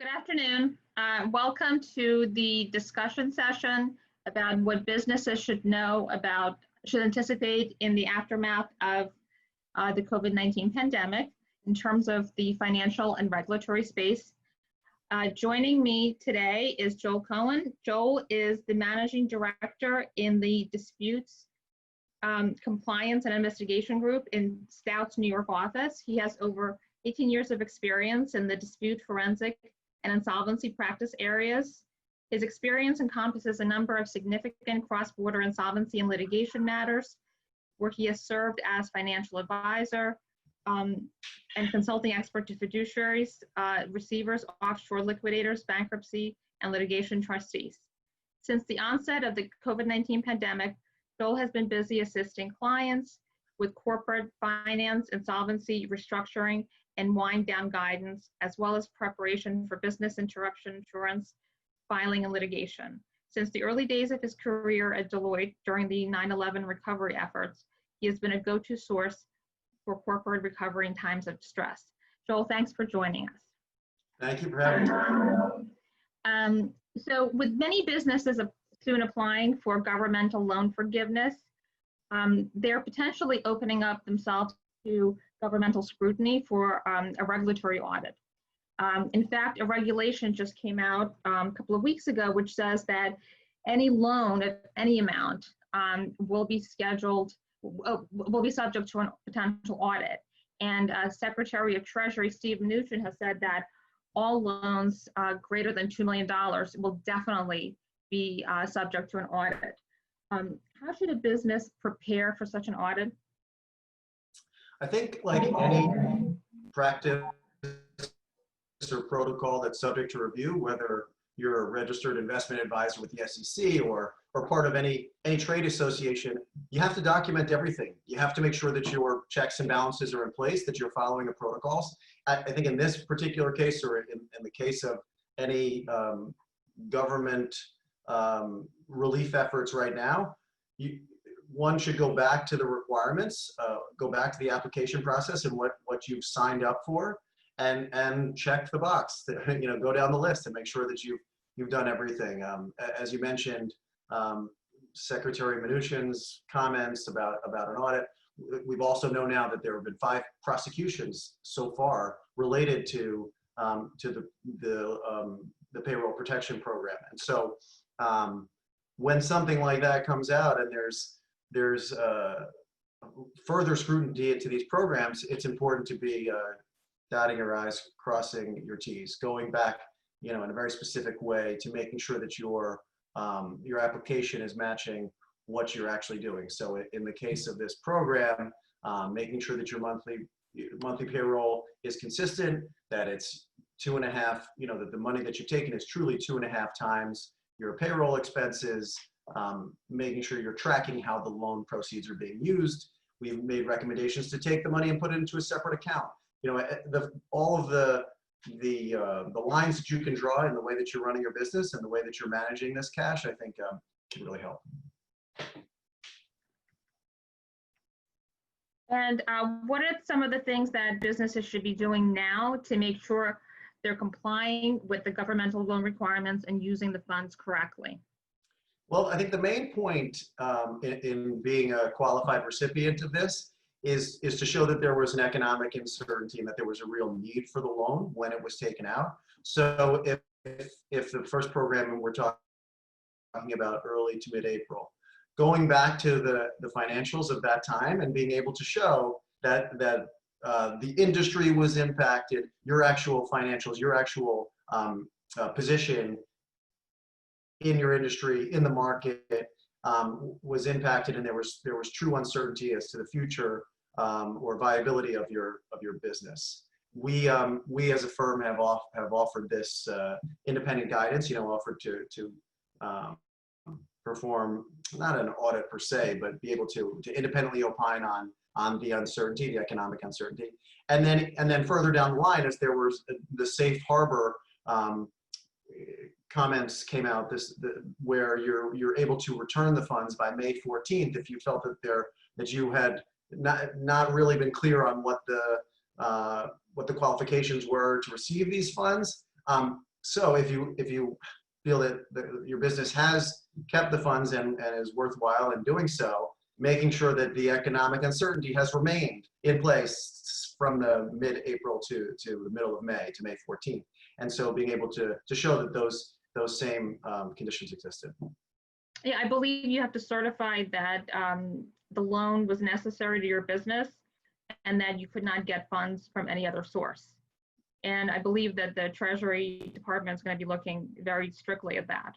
Good afternoon. Welcome to the discussion session about what businesses should anticipate in the aftermath of the COVID-19 pandemic in terms of the financial and regulatory space. Joining me today is Joel Cohen. Joel is the Managing Director in the Disputes Compliance and Investigation Group in Stout's New York office. He has over 18 years of experience in the dispute forensic and insolvency practice areas. His experience encompasses a number of significant cross-border insolvency and litigation matters, where he has served as financial advisor and consulting expert to fiduciaries, receivers, offshore liquidators, bankruptcy, and litigation trustees. Since the onset of the COVID-19 pandemic, Joel has been busy assisting clients with corporate finance, insolvency, restructuring, and wind down guidance, as well as preparation for business interruption insurance, filing, and litigation. Since the early days of his career at Deloitte during the 9/11 recovery efforts, he has been a go-to source for corporate recovery in times of stress. Joel, thanks for joining us. Thank you for having me. So with many businesses soon applying for governmental loan forgiveness, they're potentially opening up themselves to governmental scrutiny for a regulatory audit. In fact, a regulation just came out a couple of weeks ago, which says that any loan of any amount will be subject to a potential audit. And Secretary of Treasury Steve Mnuchin has said that all loans greater than $2 million will definitely be subject to an audit. How should a business prepare for such an audit? I think like any practice or protocol that's subject to review, whether you're a registered investment advisor with the SEC or part of any trade association, you have to document everything. You have to make sure that your checks and balances are in place, that you're following the protocols. I think in this particular case, or in the case of any government relief efforts right now, one should go back to the requirements, go back to the application process and what you've signed up for, and check the box. Go down the list and make sure that you've done everything. As you mentioned, Secretary Mnuchin's comments about an audit. We've also known now that there have been 5 prosecutions so far related to the payroll protection program, and so when something like that comes out and there's further scrutiny into these programs, it's important to be dotting your I's, crossing your T's, going back, in a very specific way to making sure that your application is matching what you're actually doing. So in the case of this program, making sure that your monthly payroll is consistent, that it's 2.5, that the money that you've taken is truly 2.5 times your payroll expenses, making sure you're tracking how the loan proceeds are being used. We've made recommendations to take the money and put it into a separate account. All of the lines that you can draw in the way that you're running your business and the way that you're managing this cash, I think can really help. And what are some of the things that businesses should be doing now to make sure they're complying with the governmental loan requirements and using the funds correctly? Well, I think the main point in being a qualified recipient of this is to show that there was an economic uncertainty and that there was a real need for the loan when it was taken out. So if the first program we're talking about early to mid-April, going back to the financials of that time and being able to show that the industry was impacted, your actual financials, your actual position in your industry, in the market, was impacted, and there was true uncertainty as to the future or viability of your business. We as a firm have offered this independent guidance, offered to perform not an audit per se, but be able to independently opine on the uncertainty, the economic uncertainty, and then further down the line, as there was the safe harbor comments came out, where you're able to return the funds by May 14th if you felt that you had not really been clear on what the qualifications were to receive these funds. so if you feel that your business has kept the funds and is worthwhile in doing so, making sure that the economic uncertainty has remained in place from the mid-April to the middle of May, to May 14th. And so being able to show that those same conditions existed. Yeah, I believe you have to certify that the loan was necessary to your business and that you could not get funds from any other source. And I believe that the Treasury Department is going to be looking very strictly at that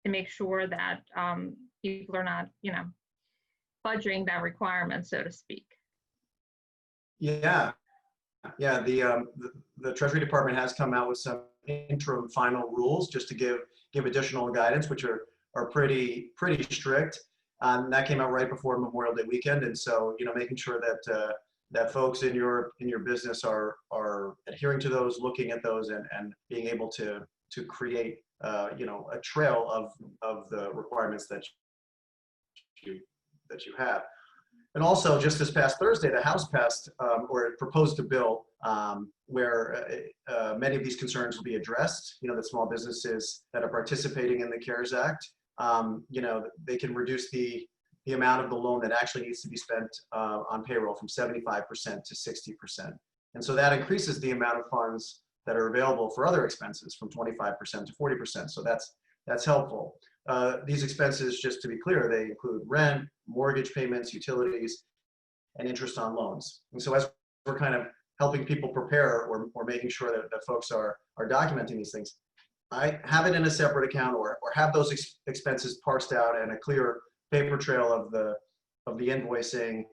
to make sure that people are not, fudging that requirement, so to speak. Yeah, yeah. The Treasury Department has come out with some interim final rules just to give additional guidance, which are pretty strict. That came out right before Memorial Day weekend, and so making sure that that folks in your business are adhering to those, looking at those, and being able to create a trail of the requirements that you have. And also, just this past Thursday, the House passed or proposed a bill where many of these concerns will be addressed. The small businesses that are participating in the CARES Act, they can reduce the amount of the loan that actually needs to be spent on payroll from 75% to 60%. And so that increases the amount of funds that are available for other expenses from 25% to 40%. So that's helpful. These expenses, just to be clear, they include rent, mortgage payments, utilities, and interest on loans. And so as we're kind of helping people prepare or making sure that folks are documenting these things, I have it in a separate account or have those expenses parsed out and a clear paper trail of the invoicing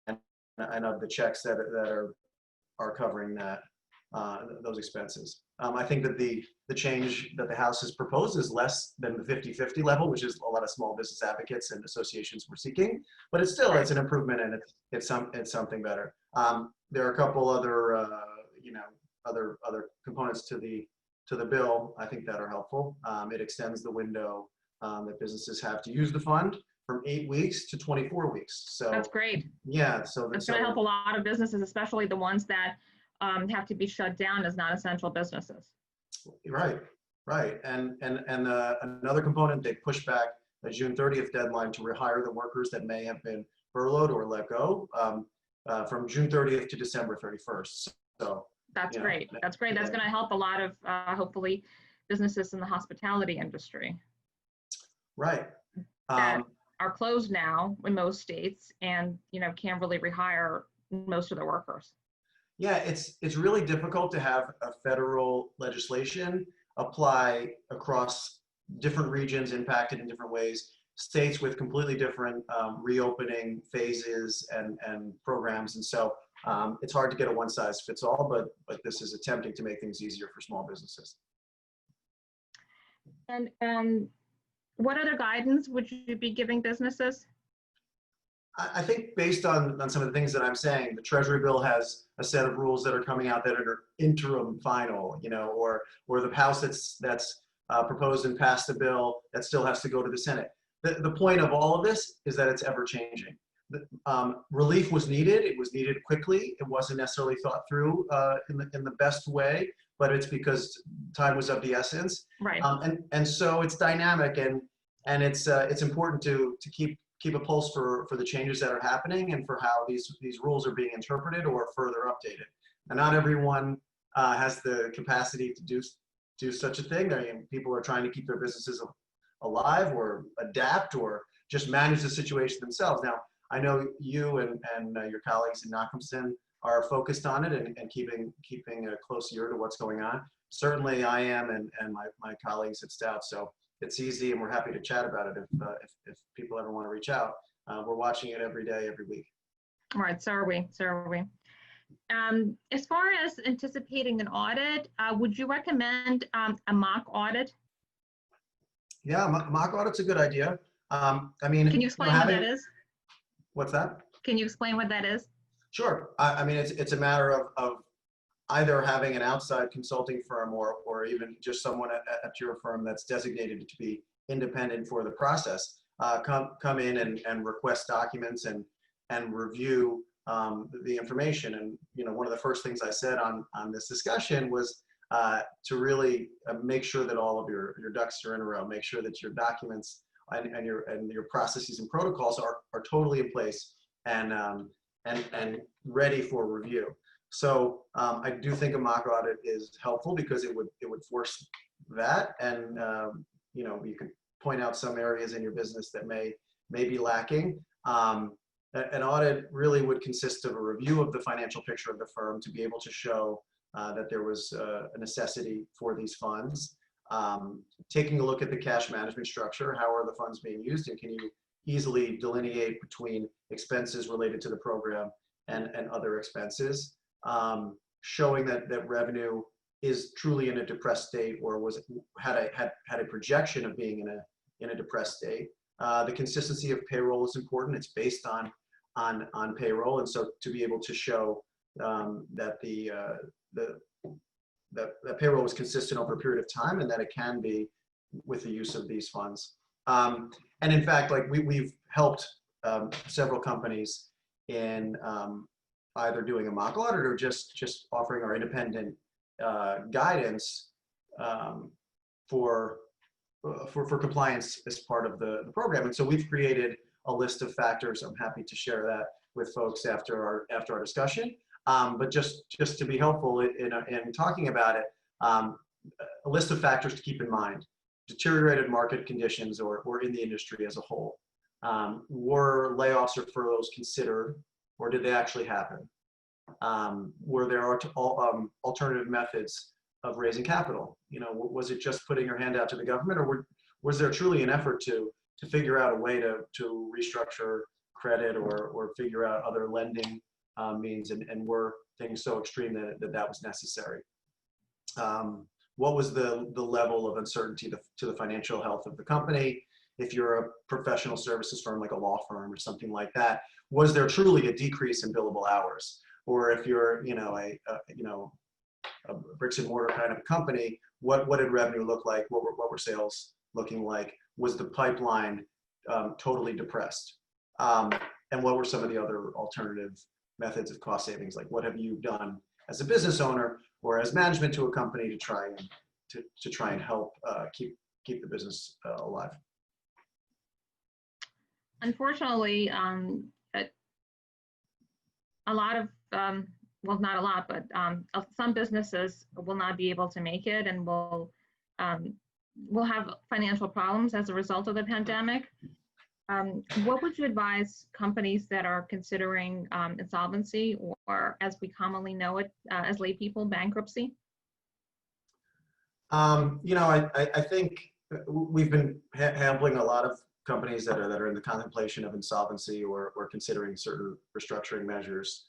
and of the checks that are covering that those expenses. I think that the change that the House has proposed is less than the 50-50 level, which is a lot of small business advocates and associations were seeking, but it's an improvement and it's something better. There are a couple other other components to the bill I think that are helpful. It extends the window that businesses have to use the fund from 8 weeks to 24 weeks. So that's great. Yeah, so that's going to help a lot of businesses, especially the ones that have to be shut down as non-essential businesses. Right. And another component, they pushed back the June 30th deadline to rehire the workers that may have been furloughed or let go from June 30th to December 31st. So that's great. That's great. That's going to help a lot of hopefully businesses in the hospitality industry. Right. That are closed now in most states and can't really rehire most of their workers. Yeah, it's really difficult to have a federal legislation apply across different regions impacted in different ways, states with completely different reopening phases and programs. And so it's hard to get a one size fits all, but this is attempting to make things easier for small businesses. And what other guidance would you be giving businesses? I think based on some of the things that I'm saying, the Treasury bill has a set of rules that are coming out that are interim final, or the House that's proposed and passed a bill that still has to go to the Senate. The point of all of this is that it's ever changing. Relief was needed. It was needed quickly. It wasn't necessarily thought through in the best way, but it's because time was of the essence. Right. And so it's dynamic and it's important to keep a pulse for the changes that are happening and for how these rules are being interpreted or further updated. And not everyone has the capacity to do such a thing. People are trying to keep their businesses alive or adapt or just manage the situation themselves. Now, I know you and your colleagues in Nochumson are focused on it and keeping a close ear to what's going on. Certainly I am and my colleagues at Stout. So it's easy and we're happy to chat about it if people ever want to reach out. We're watching it every day, every week. All right, so are we. As far as anticipating an audit, would you recommend a mock audit? Yeah, mock audit's a good idea. I mean, can you explain what that is? What's that? Can you explain what that is? Sure. I mean, it's a matter of either having an outside consulting firm or even just someone at your firm that's designated to be independent for the process come in and request documents and review the information. And one of the first things I said on this discussion was to really make sure that all of your ducks are in a row, make sure that your documents and your processes and protocols are totally in place and ready for review. So I do think a mock audit is helpful because it would force that, and you know, you could point out some areas in your business that may be lacking. An audit really would consist of a review of the financial picture of the firm to be able to show that there was a necessity for these funds. Taking a look at the cash management structure, how are the funds being used, and can you easily delineate between expenses related to the program and other expenses. Showing that revenue is truly in a depressed state, or had a projection of being in a depressed state. The consistency of payroll is important. It's based on payroll, and so to be able to show that that payroll is consistent over a period of time, and that it can be with the use of these funds. And in fact, like we've helped several companies in either doing a mock audit or just offering our independent guidance for compliance as part of the program. And so we've created a list of factors. I'm happy to share that with folks after our discussion. But just to be helpful in talking about it, a list of factors to keep in mind: deteriorated market conditions or in the industry as a whole. Were layoffs or furloughs considered, or did they actually happen? Were there alternative methods of raising capital? You know, was it just putting your hand out to the government, or was there truly an effort to figure out a way to restructure credit or figure out other lending means, and were things so extreme that was necessary? What was the level of uncertainty to the financial health of the company? If you're a professional services firm like a law firm or something like that, was there truly a decrease in billable hours? Or if you're, you know, a bricks and mortar kind of company, what did revenue look like? What were sales looking like? Was the pipeline totally depressed? And what were some of the other alternative methods of cost savings? Like, what have you done as a business owner or as management to a company to try and help keep the business alive? Unfortunately, a lot of, well, not a lot, but some businesses will not be able to make it, and will have financial problems as a result of the pandemic. What would you advise companies that are considering insolvency, or as we commonly know it as lay people, bankruptcy? You know, I think we've been handling a lot of companies that are in the contemplation of insolvency or considering certain restructuring measures.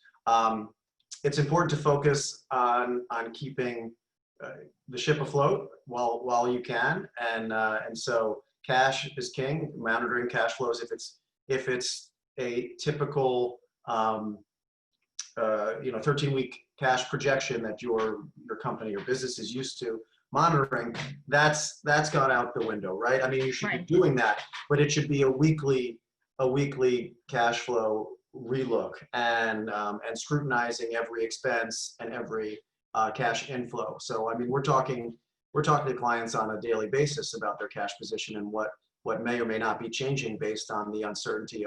It's important to focus on keeping the ship afloat while you can, and so cash is king. Monitoring cash flows, if it's a typical 13-week cash projection that your company or business is used to monitoring, that's gone out the window, right? I mean, you should be doing that, but it should be a weekly cash flow relook and scrutinizing every expense and every cash inflow. So I mean, we're talking to clients on a daily basis about their cash position and what may or may not be changing based on the uncertainty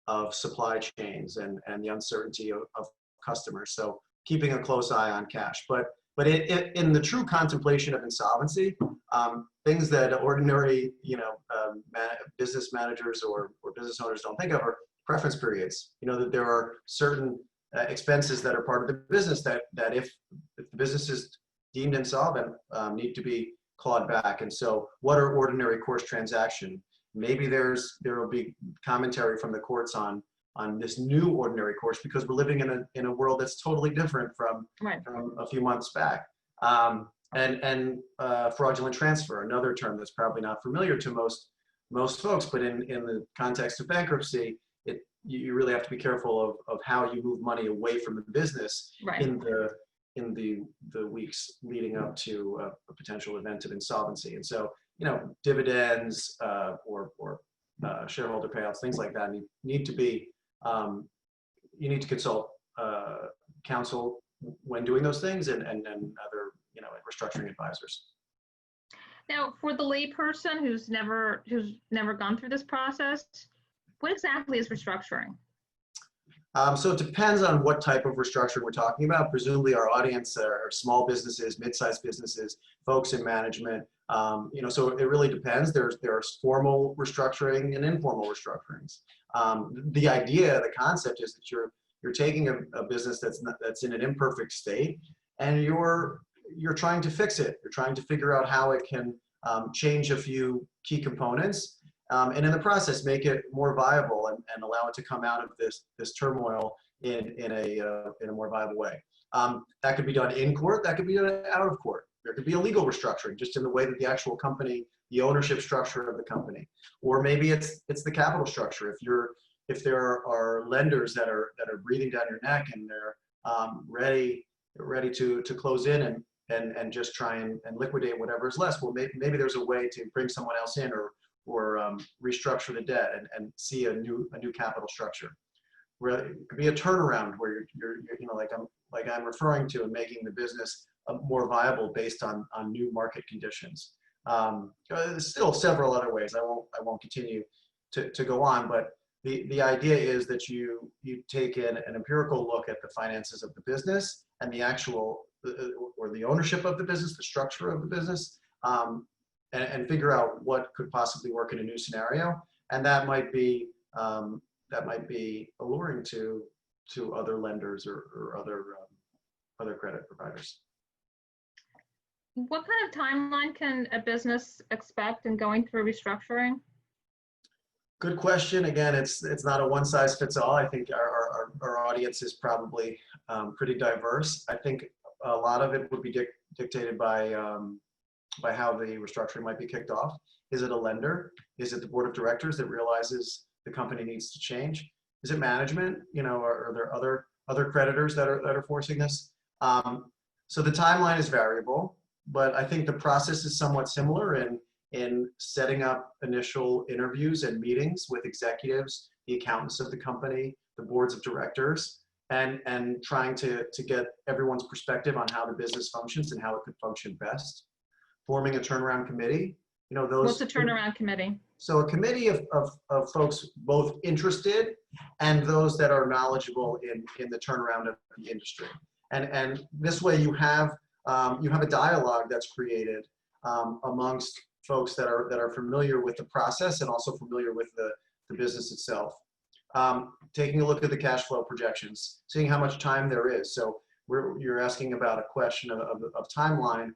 of supply chains and the uncertainty of customers. So keeping a close eye on cash, but in the true contemplation of insolvency, things that ordinary business managers or business owners don't think of are preference periods. You know, that there are certain expenses that are part of the business that if the business is deemed insolvent, need to be clawed back. And so what are ordinary course transaction? Maybe there will be commentary from the courts on this new ordinary course, because we're living in a world that's totally different from a few months back. And fraudulent transfer, another term that's probably not familiar to most folks, but in the context of bankruptcy, you really have to be careful of how you move money away from the business in the weeks leading up to a potential event of insolvency. And so, you know, dividends or shareholder payouts, things like that need to be, you need to consult counsel when doing those things, and other restructuring advisors. Now, for the layperson who's never gone through this process, what exactly is restructuring? So it depends on what type of restructuring we're talking about. Presumably our audience are small businesses, mid-sized businesses, folks in management. So it really depends. There's formal restructuring and informal restructurings. The idea, the concept is that you're taking a business that's in an imperfect state, and you're trying to fix it. You're trying to figure out how it can change a few key components, and in the process make it more viable and allow it to come out of this turmoil in a more viable way. That could be done in court. That could be done out of court. There could be a legal restructuring, just in the way that the actual company, the ownership structure of the company, or maybe it's the capital structure. If there are lenders that are breathing down your neck and they're ready to close in and just try and liquidate whatever is left, well, maybe there's a way to bring someone else in or restructure the debt and see a new capital structure. Where it could be a turnaround where you're like I'm referring to, and making the business more viable based on new market conditions. There's still several other ways. I won't continue to go on, but the idea is that you take an empirical look at the finances of the business and the actual or the ownership of the business, the structure of the business, and figure out what could possibly work in a new scenario, and that might be alluring to other lenders or other credit providers. What kind of timeline can a business expect in going through restructuring? Good question. Again, it's not a one size fits all. I think our audience is probably pretty diverse. I think a lot of it would be dictated by how the restructuring might be kicked off. Is it a lender? Is it the board of directors that realizes the company needs to change? Is it management? Are there other creditors that are forcing this? So the timeline is variable, but I think the process is somewhat similar in setting up initial interviews and meetings with executives, the accountants of the company, the boards of directors, and trying to get everyone's perspective on how the business functions and how it could function best. Forming a turnaround committee. What's a turnaround committee? So a committee of folks both interested and those that are knowledgeable in the turnaround of the industry. And this way you have a dialogue that's created amongst folks that are familiar with the process and also familiar with the business itself. Taking a look at the cash flow projections, seeing how much time there is. So you're asking about a question of timeline.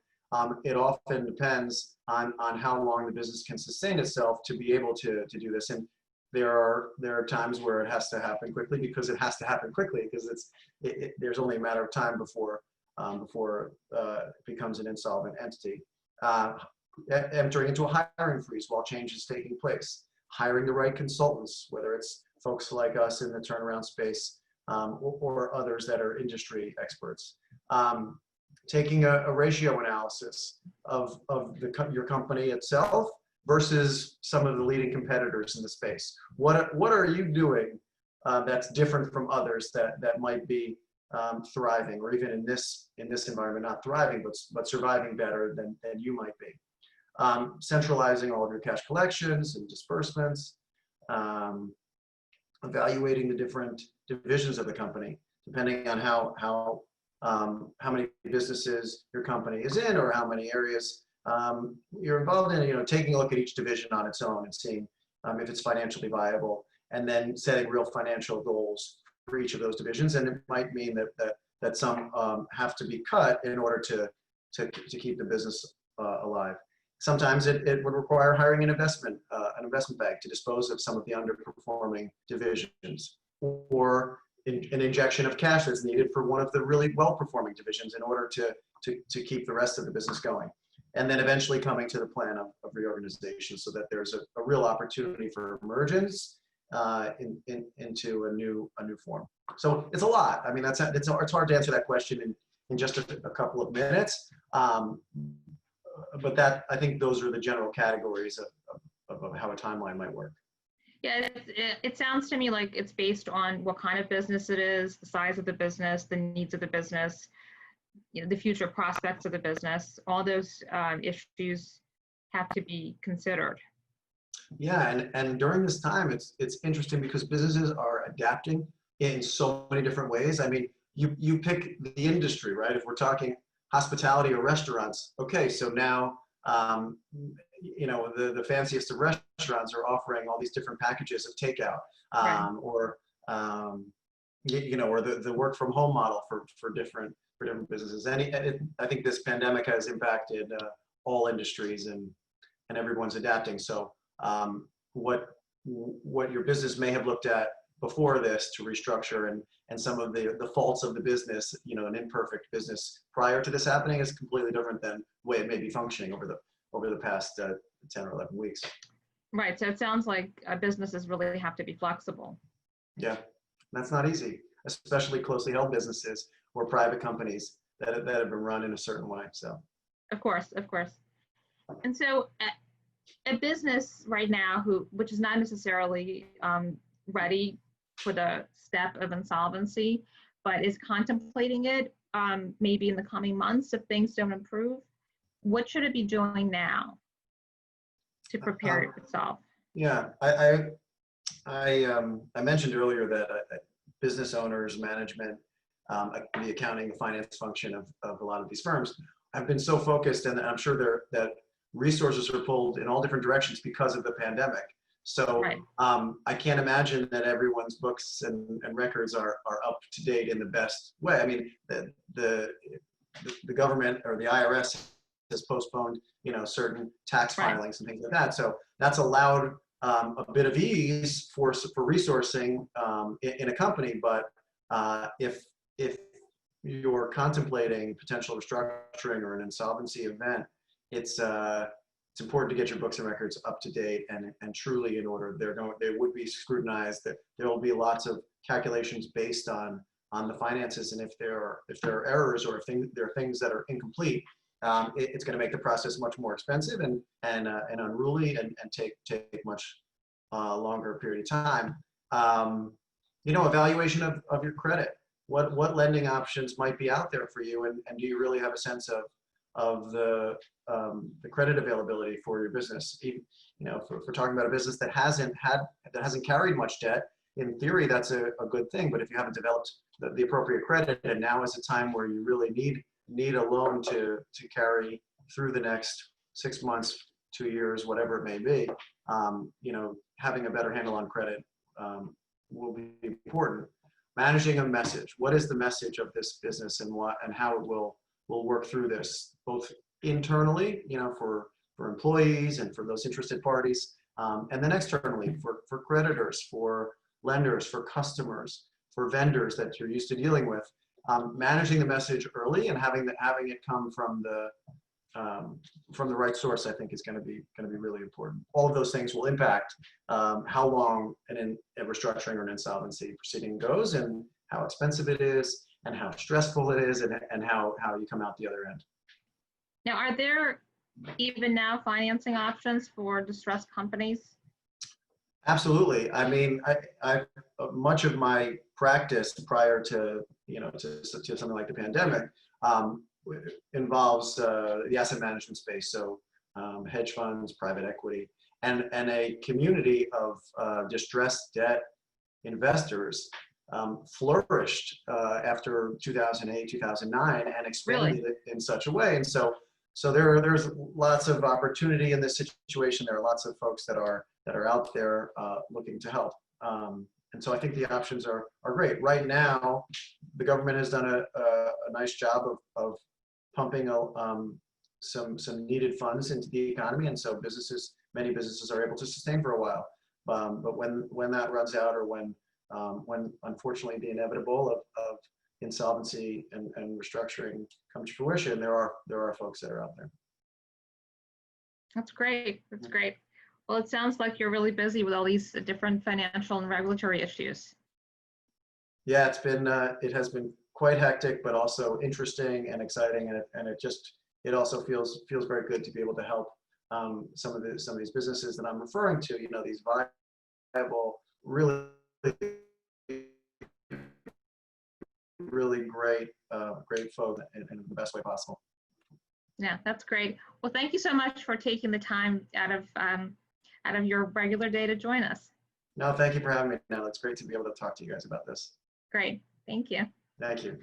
It often depends on how long the business can sustain itself to be able to do this. And there are times where it has to happen quickly because it has to happen quickly because there's only a matter of time before it becomes an insolvent entity. Entering into a hiring freeze while change is taking place. Hiring the right consultants, whether it's folks like us in the turnaround space or others that are industry experts. Taking a ratio analysis of your company itself versus some of the leading competitors in the space. What are you doing that's different from others that might be thriving, or even in this environment not thriving but surviving better than you might be. Centralizing all of your cash collections and disbursements, evaluating the different divisions of the company depending on how many businesses your company is in or how many areas you're involved in. Taking a look at each division on its own and seeing if it's financially viable, and then setting real financial goals for each of those divisions. And it might mean that some have to be cut in order to keep the business alive. Sometimes it would require hiring an investment bank to dispose of some of the underperforming divisions, or an injection of cash that's needed for one of the really well-performing divisions in order to keep the rest of the business going. And then eventually coming to the plan of reorganization so that there's a real opportunity for emergence into a new form. So it's a lot. I mean, it's hard to answer that question in just a couple of minutes. But I think those are the general categories of how a timeline might work. Yeah, it sounds to me like it's based on what kind of business it is, the size of the business, the needs of the business. the future prospects of the business. All those issues have to be considered. Yeah, and during this time, it's interesting because businesses are adapting in so many different ways. I mean, you pick the industry, right? If we're talking hospitality or restaurants, okay, so now the fanciest of restaurants are offering all these different packages of takeout, or or the work from home model for different businesses. I think this pandemic has impacted all industries, and everyone's adapting. So what your business may have looked at before this to restructure and some of the faults of the business, an imperfect business prior to this happening, is completely different than the way it may be functioning over the past 10 or 11 weeks. Right. So it sounds like businesses really have to be flexible. Yeah, that's not easy, especially closely held businesses or private companies that have been run in a certain way. So. Of course. And so a business right now which is not necessarily ready for the step of insolvency, but is contemplating it maybe in the coming months if things don't improve, what should it be doing now to prepare itself? Yeah, I mentioned earlier that business owners, management, the accounting, the finance function of a lot of these firms have been so focused, and I'm sure that resources are pulled in all different directions because of the pandemic. So I can't imagine that everyone's books and records are up to date in the best way. I mean, the government or the IRS has postponed, certain tax filings and things like that. So that's allowed a bit of ease for resourcing in a company. But if you're contemplating potential restructuring or an insolvency event, it's important to get your books and records up to date and truly in order. They would be scrutinized. That there will be lots of calculations based on the finances, and if there are errors or if there are things that are incomplete, it's going to make the process much more expensive and unruly and take much longer period of time. Evaluation of your credit. What lending options might be out there for you, and do you really have a sense of the credit availability for your business? If we're talking about a business that hasn't carried much debt, in theory that's a good thing. But if you haven't developed the appropriate credit, and now is a time where you really need a loan to carry through the next 6 months, 2 years, whatever it may be, having a better handle on credit will be important. Managing a message. What is the message of this business, and how it will work through this, both internally, for employees and for those interested parties, and then externally for creditors, for lenders, for customers, for vendors that you're used to dealing with. Managing the message early and having it come from the right source, I think, is going to be really important. All of those things will impact how long a restructuring or an insolvency proceeding goes, and how expensive it is, and how stressful it is, and how you come out the other end. Now, are there even now financing options for distressed companies? Absolutely. I mean, I much of my practice prior to something like the pandemic involves the asset management space. So hedge funds, private equity, and a community of distressed debt investors flourished after 2008, 2009, and expanded in such a way. And so there's lots of opportunity in this situation. There are lots of folks that are out there looking to help. And so I think the options are great. Right now, the government has done a nice job of pumping some needed funds into the economy, and so many businesses are able to sustain for a while. But when that runs out, or when unfortunately the inevitable of insolvency and restructuring comes to fruition, there are folks that are out there. That's great. That's great. Well, it sounds like you're really busy with all these different financial and regulatory issues. Yeah, it has been quite hectic, but also interesting and exciting, and it also feels very good to be able to help some of these businesses that I'm referring to. These viable, really really great, great folk in the best way possible. Yeah, that's great. Well, thank you so much for taking the time out of your regular day to join us. No, thank you for having me. Now, it's great to be able to talk to you guys about this. Great. Thank you. Thank you.